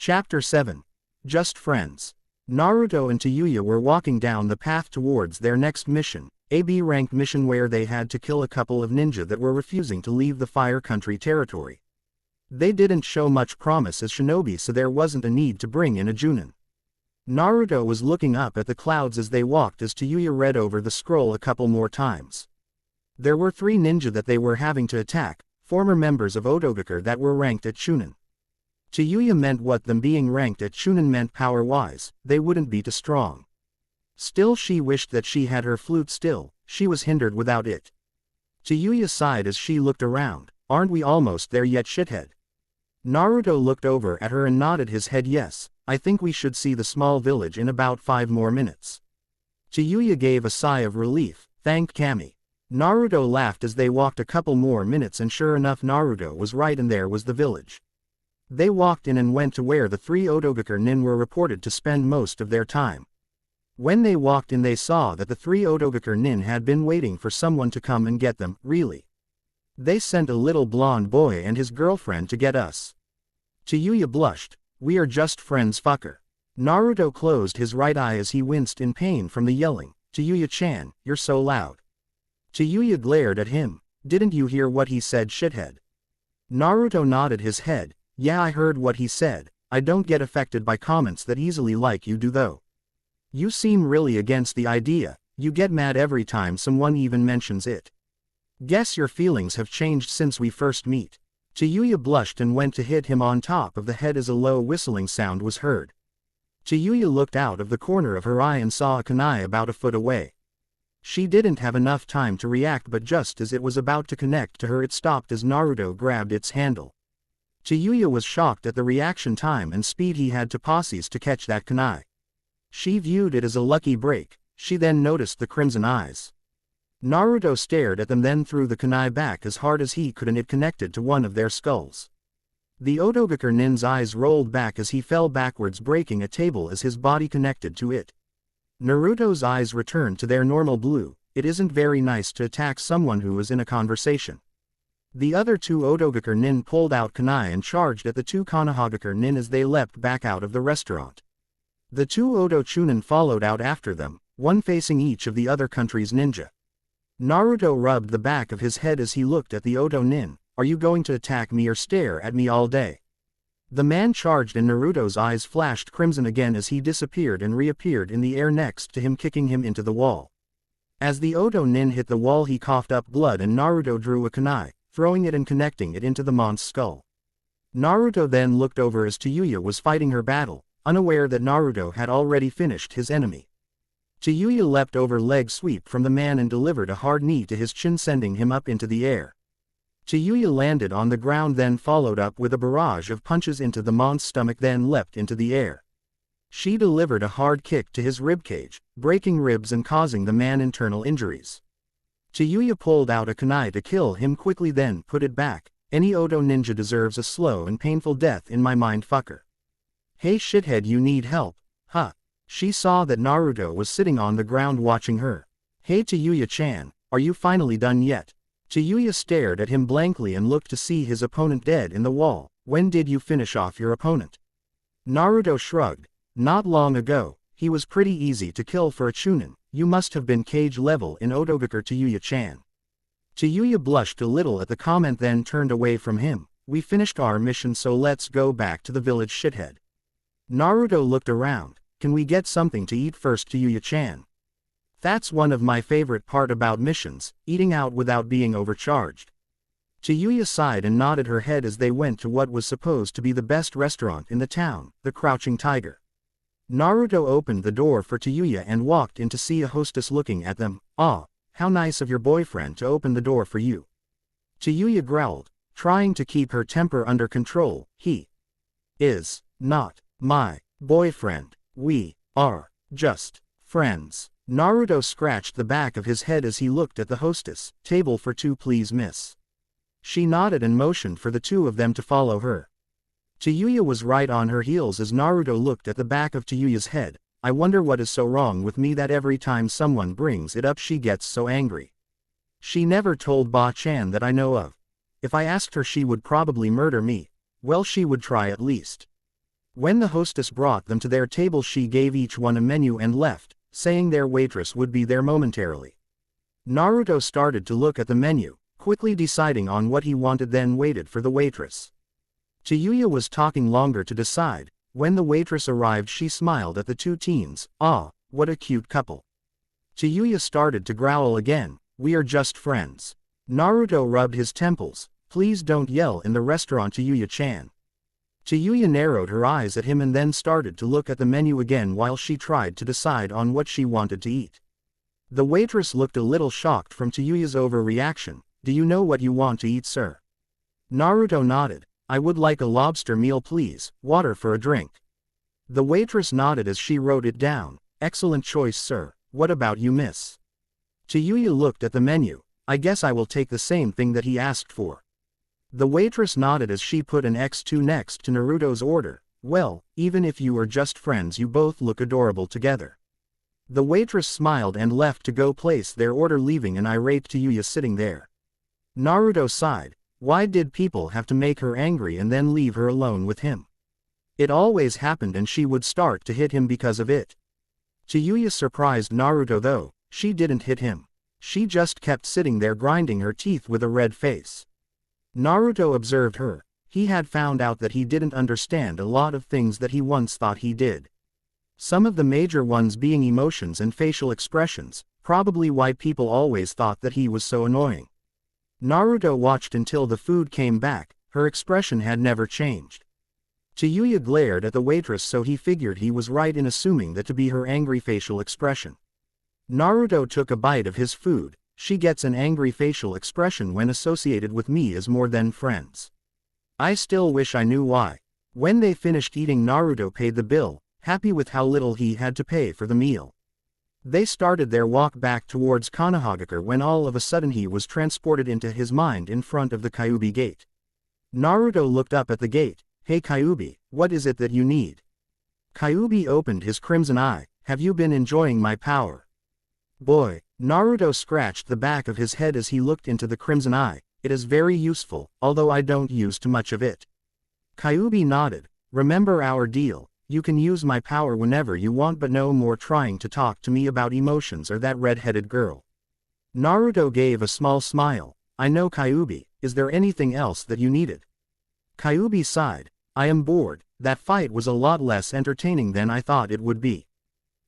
Chapter 7. Just Friends. Naruto and Tayayu were walking down the path towards their next mission, a B-rank mission where they had to kill a couple of ninja that were refusing to leave the Fire Country territory. They didn't show much promise as shinobi, so there wasn't a need to bring in a Junin. Naruto was looking up at the clouds as they walked as Tayayu read over the scroll a couple more times. There were 3 ninja that they were having to attack, former members of Otogakure that were ranked at Chunin. Tayayu meant what them being ranked at Chunin meant power-wise, they wouldn't be too strong. Still, she wished that she had her flute still, she was hindered without it. Tayayu sighed as she looked around. Aren't we almost there yet, shithead? Naruto looked over at her and nodded his head. Yes, I think we should see the small village in about 5 more minutes. Tayayu gave a sigh of relief, thanked Kami. Naruto laughed as they walked a couple more minutes, and sure enough, Naruto was right, and there was the village. They walked in and went to where the 3 Otogakure nin were reported to spend most of their time. When they walked in, they saw that the 3 Otogakure nin had been waiting for someone to come and get them. Really? They sent a little blonde boy and his girlfriend to get us. Tayayu blushed. We are just friends, fucker. Naruto closed his right eye as he winced in pain from the yelling. Tayayu-chan, you're so loud. Tayayu glared at him. Didn't you hear what he said, shithead? Naruto nodded his head. Yeah, I heard what he said. I don't get affected by comments that easily like you do though. You seem really against the idea. You get mad every time someone even mentions it. Guess your feelings have changed since we first meet. Tayayu blushed and went to hit him on top of the head as a low whistling sound was heard. Tayayu looked out of the corner of her eye and saw a kunai about a foot away. She didn't have enough time to react, but just as it was about to connect to her, it stopped as Naruto grabbed its handle. Tayayu was shocked at the reaction time and speed he had to posses to catch that kunai. She viewed it as a lucky break. She then noticed the crimson eyes. Naruto stared at them, then threw the kunai back as hard as he could, and it connected to one of their skulls. The Otogakure nin's eyes rolled back as he fell backwards, breaking a table as his body connected to it. Naruto's eyes returned to their normal blue. It isn't very nice to attack someone who is in a conversation. The other 2 Otogakure nin pulled out kunai and charged at the 2 Konohagakure nin as they leapt back out of the restaurant. The 2 Oto Chunin followed out after them, one facing each of the other country's ninja. Naruto rubbed the back of his head as he looked at the Oto nin. Are you going to attack me or stare at me all day? The man charged and Naruto's eyes flashed crimson again as he disappeared and reappeared in the air next to him, kicking him into the wall. As the Oto nin hit the wall, he coughed up blood and Naruto drew a kunai, throwing it and connecting it into the mon's skull. Naruto then looked over as Tayayu was fighting her battle, unaware that Naruto had already finished his enemy. Tayayu leapt over leg sweep from the man and delivered a hard knee to his chin, sending him up into the air. Tayayu landed on the ground, then followed up with a barrage of punches into the mon's stomach, then leapt into the air. She delivered a hard kick to his ribcage, breaking ribs and causing the man internal injuries. Tayayu pulled out a kunai to kill him quickly, then put it back. Any Oto ninja deserves a slow and painful death in my mind, fucker. Hey shithead, you need help, huh? She saw that Naruto was sitting on the ground watching her. Hey Tayayu-chan, are you finally done yet? Tayayu stared at him blankly and looked to see his opponent dead in the wall. When did you finish off your opponent? Naruto shrugged. Not long ago. He was pretty easy to kill for a Chunin. You must have been cage level in Otogakure, Tayayu-chan. Tayayu blushed a little at the comment, then turned away from him. We finished our mission, so let's go back to the village, shithead. Naruto looked around. Can we get something to eat first, Tayayu-chan? That's one of my favorite part about missions, eating out without being overcharged. Tayayu sighed and nodded her head as they went to what was supposed to be the best restaurant in the town, the Crouching Tiger. Naruto opened the door for Tayayu and walked in to see a hostess looking at them. Ah, how nice of your boyfriend to open the door for you. Tayayu growled, trying to keep her temper under control. He is not my boyfriend. We are just friends. Naruto scratched the back of his head as he looked at the hostess. Table for 2 please, miss. She nodded and motioned for the 2 of them to follow her. Tayayu was right on her heels as Naruto looked at the back of Tayuya's head. I wonder what is so wrong with me that every time someone brings it up she gets so angry. She never told Ba-chan that I know of. If I asked her, she would probably murder me. Well, she would try at least. When the hostess brought them to their table, she gave each one a menu and left, saying their waitress would be there momentarily. Naruto started to look at the menu, quickly deciding on what he wanted, then waited for the waitress. Tayayu was talking longer to decide. When the waitress arrived, she smiled at the two teens. "Ah, what a cute couple." Tayayu started to growl again. "We are just friends." Naruto rubbed his temples. "Please don't yell in the restaurant, Tayayu-chan." Tayayu narrowed her eyes at him and then started to look at the menu again while she tried to decide on what she wanted to eat. The waitress looked a little shocked from Tayuyu's overreaction. "Do you know what you want to eat, sir?" Naruto nodded. "I would like a lobster meal, please, water for a drink." The waitress nodded as she wrote it down. "Excellent choice, sir. What about you, miss?" Tayayu looked at the menu. "I guess I will take the same thing that he asked for." The waitress nodded as she put an X2 next to Naruto's order. "Well, even if you are just friends, you both look adorable together." The waitress smiled and left to go place their order, leaving an irate Tayayu sitting there. Naruto sighed. Why did people have to make her angry and then leave her alone with him? It always happened and she would start to hit him because of it. Tayayu surprised Naruto though. She didn't hit him. She just kept sitting there grinding her teeth with a red face. Naruto observed her. He had found out that he didn't understand a lot of things that he once thought he did. Some of the major ones being emotions and facial expressions, probably why people always thought that he was so annoying. Naruto watched until the food came back. Her expression had never changed. Tayayu glared at the waitress, so he figured he was right in assuming that to be her angry facial expression. Naruto took a bite of his food. She gets an angry facial expression when associated with me as more than friends. I still wish I knew why. When they finished eating, Naruto paid the bill, happy with how little he had to pay for the meal. They started their walk back towards Konohagakure when all of a sudden he was transported into his mind in front of the Kyuubi gate. Naruto looked up at the gate. "Hey Kyuubi, what is it that you need?" Kyuubi opened his crimson eye. "Have you been enjoying my power?" "Boy." Naruto scratched the back of his head as he looked into the crimson eye. "It is very useful, although I don't use too much of it." Kyuubi nodded. "Remember our deal? You can use my power whenever you want, but no more trying to talk to me about emotions or that red-headed girl." Naruto gave a small smile. "I know, Kyuubi. Is there anything else that you needed?" Kyuubi sighed. "I am bored. That fight was a lot less entertaining than I thought it would be."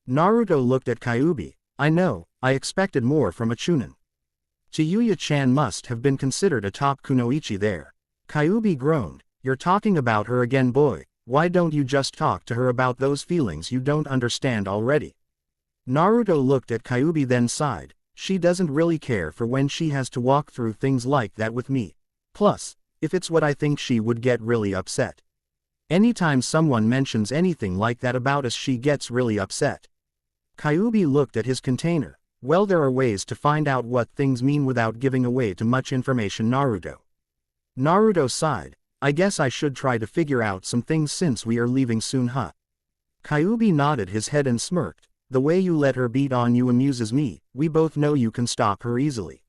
Naruto looked at Kyuubi. "I know, I expected more from a chunin." Tayayu-chan must have been considered a top kunoichi there. Kyuubi groaned. "You're talking about her again, boy. Why don't you just talk to her about those feelings you don't understand already?" Naruto looked at Kyuubi then sighed. "She doesn't really care for when she has to walk through things like that with me. Plus, if it's what I think, she would get really upset. Anytime someone mentions anything like that about us, she gets really upset." Kyuubi looked at his container. "Well, there are ways to find out what things mean without giving away too much information, Naruto." Naruto sighed. "I guess I should try to figure out some things since we are leaving soon, huh?" Kyuubi nodded his head and smirked. "The way you let her beat on you amuses me. We both know you can stop her easily.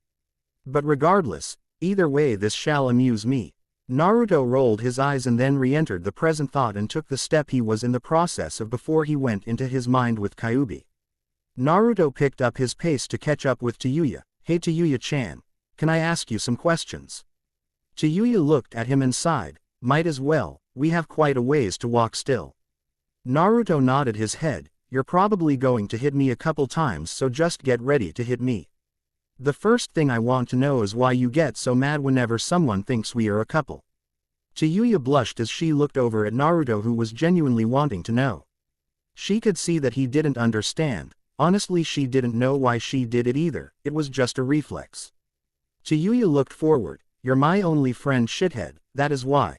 But regardless, either way this shall amuse me." Naruto rolled his eyes and then re-entered the present thought and took the step he was in the process of before he went into his mind with Kyuubi. Naruto picked up his pace to catch up with Tayayu. "Hey Tayayu-chan, can I ask you some questions?" Tayayu looked at him and sighed. "Might as well, we have quite a ways to walk still." Naruto nodded his head. "You're probably going to hit me a couple times, so just get ready to hit me. The first thing I want to know is why you get so mad whenever someone thinks we are a couple." Tayayu blushed as she looked over at Naruto, who was genuinely wanting to know. She could see that he didn't understand. Honestly, she didn't know why she did it either. It was just a reflex. Tayayu looked forward. "You're my only friend, shithead, that is why."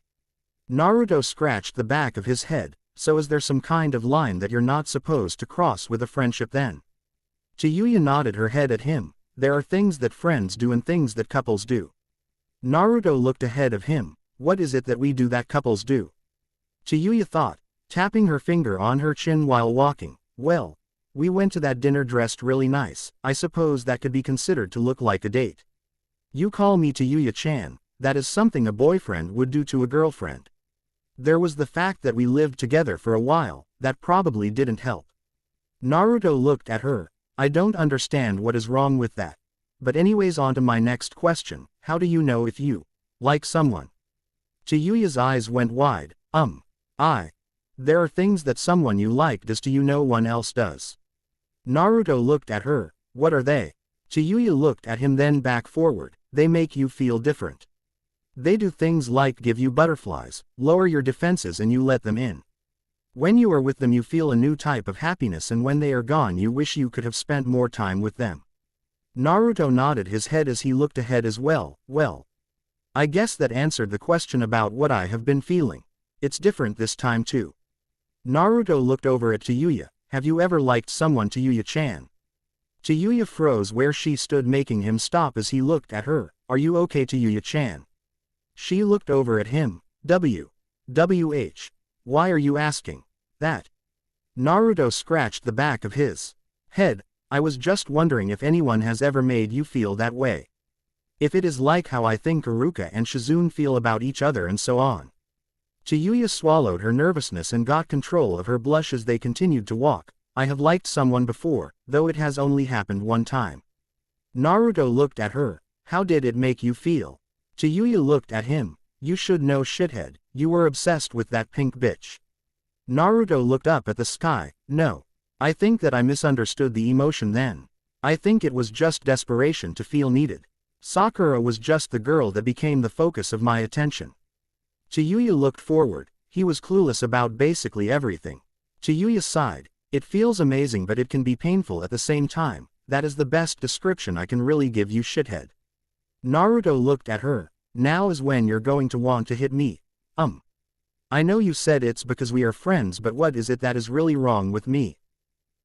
Naruto scratched the back of his head. "So is there some kind of line that you're not supposed to cross with a friendship then?" Tayayu nodded her head at him. "There are things that friends do and things that couples do." Naruto looked ahead of him. "What is it that we do that couples do?" Tayayu thought, tapping her finger on her chin while walking. "Well, we went to that dinner dressed really nice. I suppose that could be considered to look like a date. You call me Tayayu-chan, that is something a boyfriend would do to a girlfriend." There was the fact that we lived together for a while, that probably didn't help. Naruto looked at her. I don't understand what is wrong with that. But anyways, on to my next question, how do you know if you like someone? Chiyuya's eyes went wide. There are things that someone you like does to you no one else does. Naruto looked at her. What are they? Chiyuya looked at him then back forward. They make you feel different. They do things like give you butterflies, lower your defenses and you let them in. When you are with them you feel a new type of happiness, and when they are gone you wish you could have spent more time with them. Naruto nodded his head as he looked ahead as well. Well, I guess that answered the question about what I have been feeling. It's different this time too. Naruto looked over at Chiyuya. Have you ever liked someone, Chiyuya-chan? Chiyuya froze where she stood, making him stop as he looked at her. Are you okay, Chiyuya-chan? She looked over at him. WH. Why are you asking that? Naruto scratched the back of his head. I was just wondering if anyone has ever made you feel that way. If it is like how I think Iruka and Shizune feel about each other and so on. Chiyuya swallowed her nervousness and got control of her blush as they continued to walk. I have liked someone before, though it has only happened one time. Naruto looked at her. How did it make you feel? Chiyuya looked at him. You should know, shithead, you were obsessed with that pink bitch. Naruto looked up at the sky. No. I think that I misunderstood the emotion then. I think it was just desperation to feel needed. Sakura was just the girl that became the focus of my attention. Chiyuya looked forward. He was clueless about basically everything. Chiyuya sighed. It feels amazing but it can be painful at the same time. That is the best description I can really give you, shithead. Naruto looked at her. Now is when you're going to want to hit me. I know you said it's because we are friends, but what is it that is really wrong with me?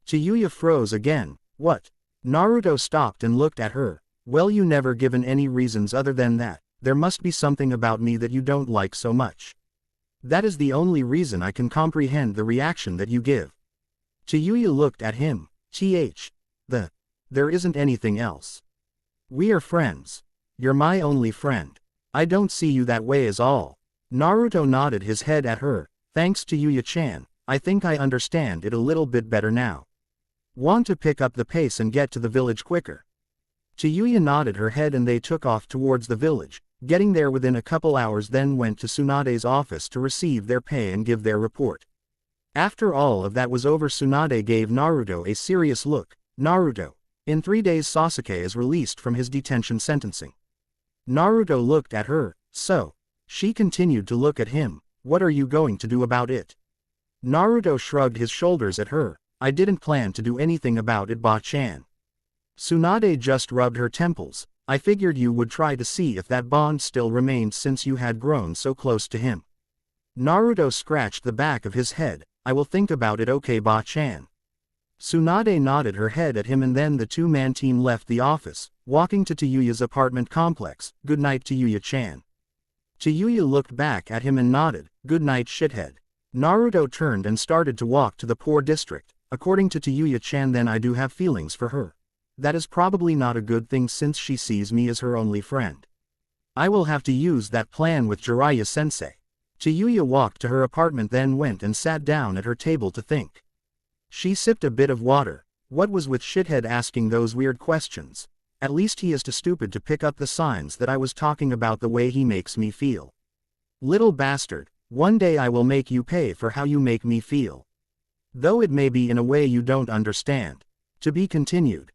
Chiyuya froze again. What? Naruto stopped and looked at her. Well, you never given any reasons other than that. There must be something about me that you don't like so much. That is the only reason I can comprehend the reaction that you give. Chiyuya looked at him. There isn't anything else. We are friends. You're my only friend. I don't see you that way as all. Naruto nodded his head at her. Thanks to Chiyuya-chan, I think I understand it a little bit better now. Want to pick up the pace and get to the village quicker? Chiyuya nodded her head and they took off towards the village, getting there within a couple hours, then went to Tsunade's office to receive their pay and give their report. After all of that was over, Tsunade gave Naruto a serious look. Naruto, in 3 days Sasuke is released from his detention sentencing. Naruto looked at her. So? She continued to look at him. What are you going to do about it? Naruto shrugged his shoulders at her. I didn't plan to do anything about it, Ba-chan. Tsunade just rubbed her temples. I figured you would try to see if that bond still remained since you had grown so close to him. Naruto scratched the back of his head. I will think about it, okay, Ba-chan. Tsunade nodded her head at him and then the two-man team left the office, walking to Chiyuya's apartment complex. Good night, Chiyuya-chan. Chiyuya looked back at him and nodded. Good night, shithead. Naruto turned and started to walk to the poor district. According to Chiyuya-chan, then I do have feelings for her. That is probably not a good thing since she sees me as her only friend. I will have to use that plan with Jiraiya-sensei. Chiyuya walked to her apartment, then went and sat down at her table to think. She sipped a bit of water. What was with shithead asking those weird questions? At least he is too stupid to pick up the signs that I was talking about, the way he makes me feel. Little bastard, one day I will make you pay for how you make me feel. Though it may be in a way you don't understand. To be continued.